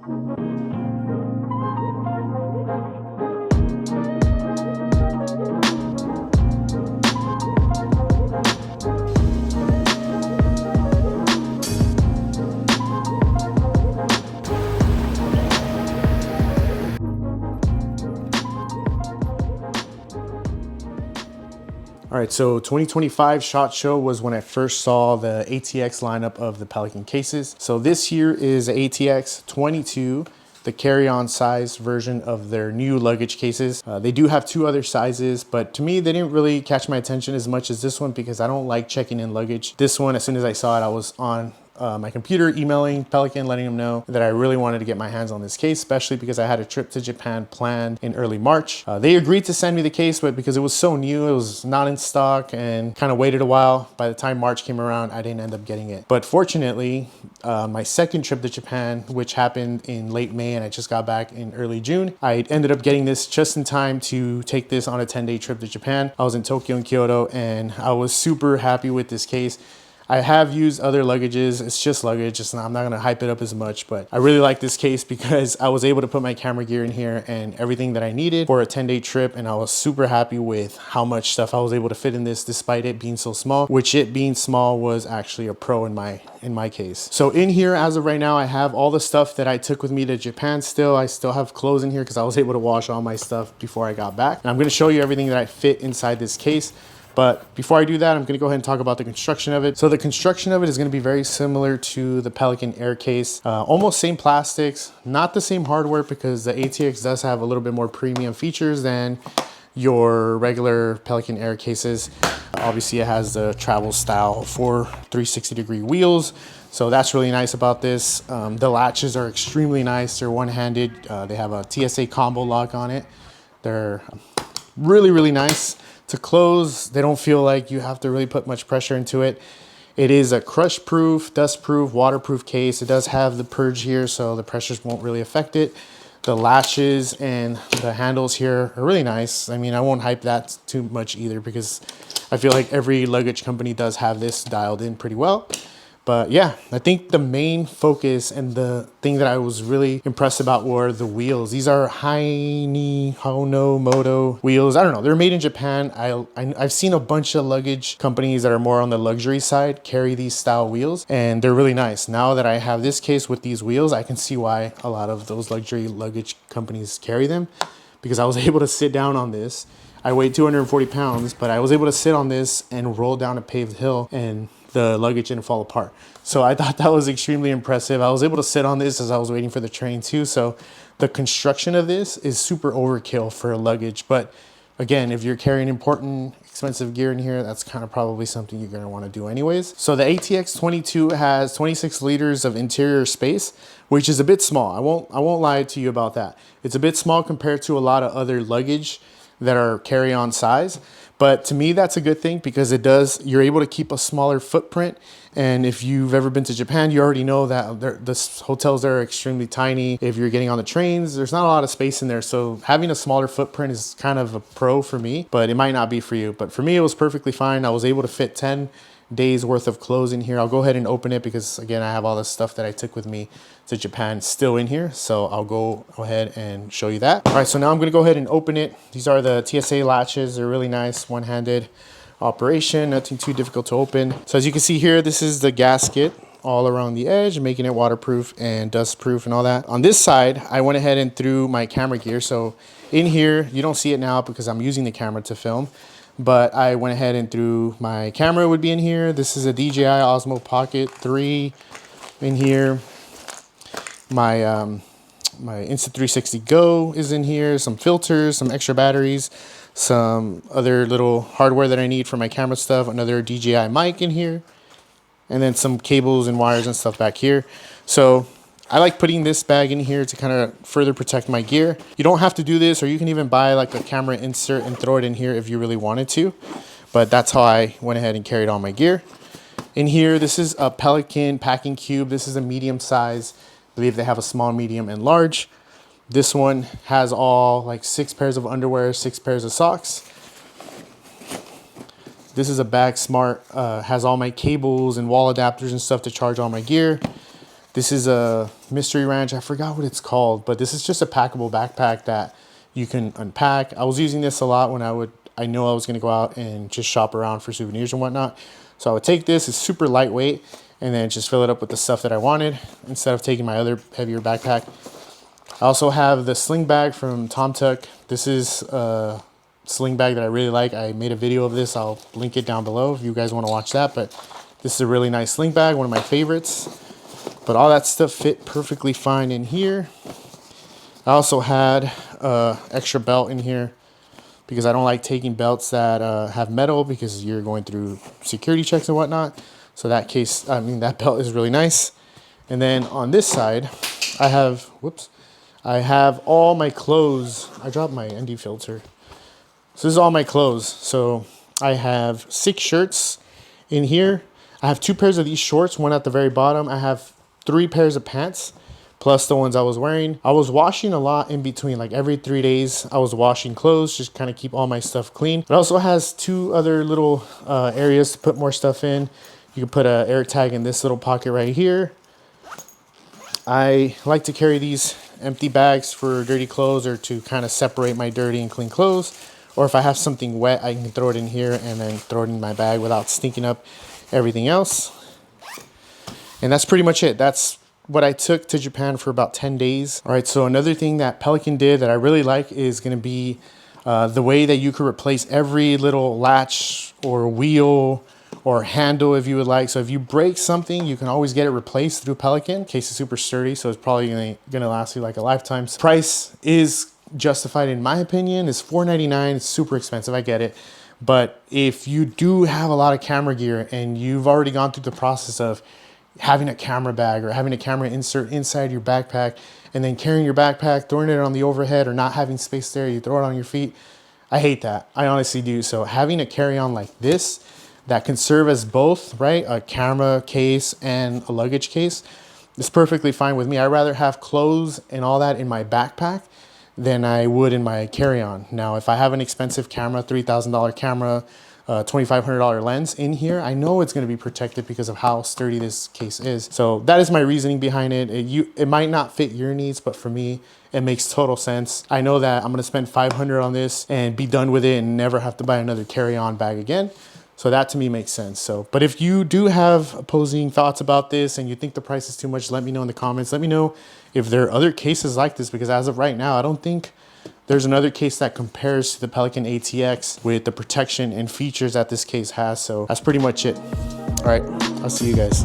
All right, so 2025 SHOT Show was when I first saw the ATX lineup of the Pelican cases. So this here is ATX 22, the carry-on size version of their new luggage cases. They do have two other sizes, but to me, they didn't really catch my attention as much as this one because I don't like checking in luggage. This one, as soon as I saw it, I was on my computer emailing Pelican, letting them know that I really wanted to get my hands on this case, especially because I had a trip to Japan planned in early March. They agreed to send me the case, but because it was so new, it was not in stock and kind of waited a while. By the time March came around, I didn't end up getting it. But fortunately, my second trip to Japan, which happened in late May and I just got back in early June, I ended up getting this just in time to take this on a 10-day trip to Japan. I was in Tokyo and Kyoto and I was super happy with this case. I have used other luggages. It's just luggage. I'm not gonna hype it up as much, but I really like this case because I was able to put my camera gear in here and everything that I needed for a 10-day trip. And I was super happy with how much stuff I was able to fit in this despite it being so small, which it being small was actually a pro in my case. So in here, as of right now, I have all the stuff that I took with me to Japan still. I still have clothes in here because I was able to wash all my stuff before I got back. And I'm gonna show you everything that I fit inside this case. But before I do that, I'm gonna go ahead and talk about the construction of it. So the construction of it is gonna be very similar to the Pelican Air case. Almost same plastics, not the same hardware because the ATX does have a little bit more premium features than your regular Pelican Air cases. Obviously it has the travel style for 360-degree wheels. So that's really nice about this. The latches are extremely nice. They're one-handed. They have a TSA combo lock on it. They're really, really nice to close. They don't feel like you have to really put much pressure into it. It is a crush proof, dust proof, waterproof case. It does have the purge here, so the pressures won't really affect it. The latches and the handles here are really nice. I mean, I won't hype that too much either because I feel like every luggage company does have this dialed in pretty well. But yeah, I think the main focus and the thing that I was really impressed about were the wheels. These are Hono Moto wheels. I don't know, they're made in Japan. I've seen a bunch of luggage companies that are more on the luxury side carry these style wheels and they're really nice. Now that I have this case with these wheels, I can see why a lot of those luxury luggage companies carry them because I was able to sit down on this. I weighed 240 pounds, but I was able to sit on this and roll down a paved hill and the luggage didn't fall apart. So I thought that was extremely impressive. I was able to sit on this as I was waiting for the train too. So the construction of this is super overkill for luggage. But again, if you're carrying important, expensive gear in here, that's kind of probably something you're gonna wanna do anyways. So the ATX 22 has 26 liters of interior space, which is a bit small. I won't lie to you about that. It's a bit small compared to a lot of other luggage that are carry-on size. But to me, that's a good thing because you're able to keep a smaller footprint. And if you've ever been to Japan, you already know that the hotels there are extremely tiny. If you're getting on the trains, there's not a lot of space in there. So having a smaller footprint is kind of a pro for me, but it might not be for you. But for me, it was perfectly fine. I was able to fit 10 days worth of clothes in here. I'll go ahead and open it because again, I have all the stuff that I took with me to Japan still in here. So I'll go ahead and show you that. All right, so now I'm gonna go ahead and open it. These are the TSA latches. They're really nice, one-handed operation, nothing too difficult to open. So as you can see here, this is the gasket all around the edge, making it waterproof and dust proof and all that. On this side, I went ahead and threw my camera gear. So in here, you don't see it now because I'm using the camera to film, but I went ahead and threw my camera would be in here. This is a DJI Osmo Pocket 3 in here. My Insta360 Go is in here, some filters, some extra batteries, some other little hardware that I need for my camera stuff, another DJI mic in here, and then some cables and wires and stuff back here. So I like putting this bag in here to kind of further protect my gear. You don't have to do this, or you can even buy like a camera insert and throw it in here if you really wanted to. But that's how I went ahead and carried all my gear. In here, this is a Pelican packing cube. This is a medium size. I believe they have a small, medium, and large. This one has all like 6 pairs of underwear, 6 pairs of socks. This is a Bag Smart, has all my cables and wall adapters and stuff to charge all my gear. This is a Mystery Ranch. I forgot what it's called, but this is just a packable backpack that you can unpack. I was using this a lot when I know I was gonna go out and just shop around for souvenirs and whatnot. So I would take this, it's super lightweight, and then just fill it up with the stuff that I wanted instead of taking my other heavier backpack. I also have the sling bag from Tom Tuck. This is a sling bag that I really like. I made a video of this. I'll link it down below if you guys want to watch that. But this is a really nice sling bag, one of my favorites. But all that stuff fit perfectly fine in here. I also had an extra belt in here because I don't like taking belts that have metal because you're going through security checks and whatnot. So that belt is really nice. And then on this side, I have all my clothes. I dropped my ND filter. So this is all my clothes. So I have 6 shirts in here. I have 2 pairs of these shorts, one at the very bottom. I have 3 pairs of pants, plus the ones I was wearing. I was washing a lot in between, like every 3 days I was washing clothes, just kind of keep all my stuff clean. It also has 2 other little areas to put more stuff in. You can put an air tag in this little pocket right here. I like to carry these empty bags for dirty clothes or to kind of separate my dirty and clean clothes. Or if I have something wet, I can throw it in here and then throw it in my bag without stinking up everything else. And that's pretty much it. That's what I took to Japan for about 10 days. All right, so another thing that Pelican did that I really like is gonna be the way that you could replace every little latch or wheel or handle if you would like. So if you break something, you can always get it replaced through Pelican. Case is super sturdy, so it's probably gonna last you like a lifetime. Price is justified in my opinion. It's $4.99. It's super expensive, I get it. But if you do have a lot of camera gear and you've already gone through the process of having a camera bag or having a camera insert inside your backpack and then carrying your backpack, throwing it on the overhead or not having space there, you throw it on your feet. I hate that. I honestly do. So having a carry-on like this that can serve as both, right? A camera case and a luggage case is perfectly fine with me. I'd rather have clothes and all that in my backpack than I would in my carry-on. Now, if I have an expensive camera, $3,000 camera, $2,500 lens in here, I know it's going to be protected because of how sturdy this case is. So that is my reasoning behind it. It might not fit your needs, but for me, it makes total sense. I know that I'm going to spend $500 on this and be done with it and never have to buy another carry-on bag again. So that to me makes sense. So, but if you do have opposing thoughts about this and you think the price is too much, let me know in the comments. Let me know if there are other cases like this, because as of right now, I don't think there's another case that compares to the Pelican ATX with the protection and features that this case has. So that's pretty much it. All right, I'll see you guys.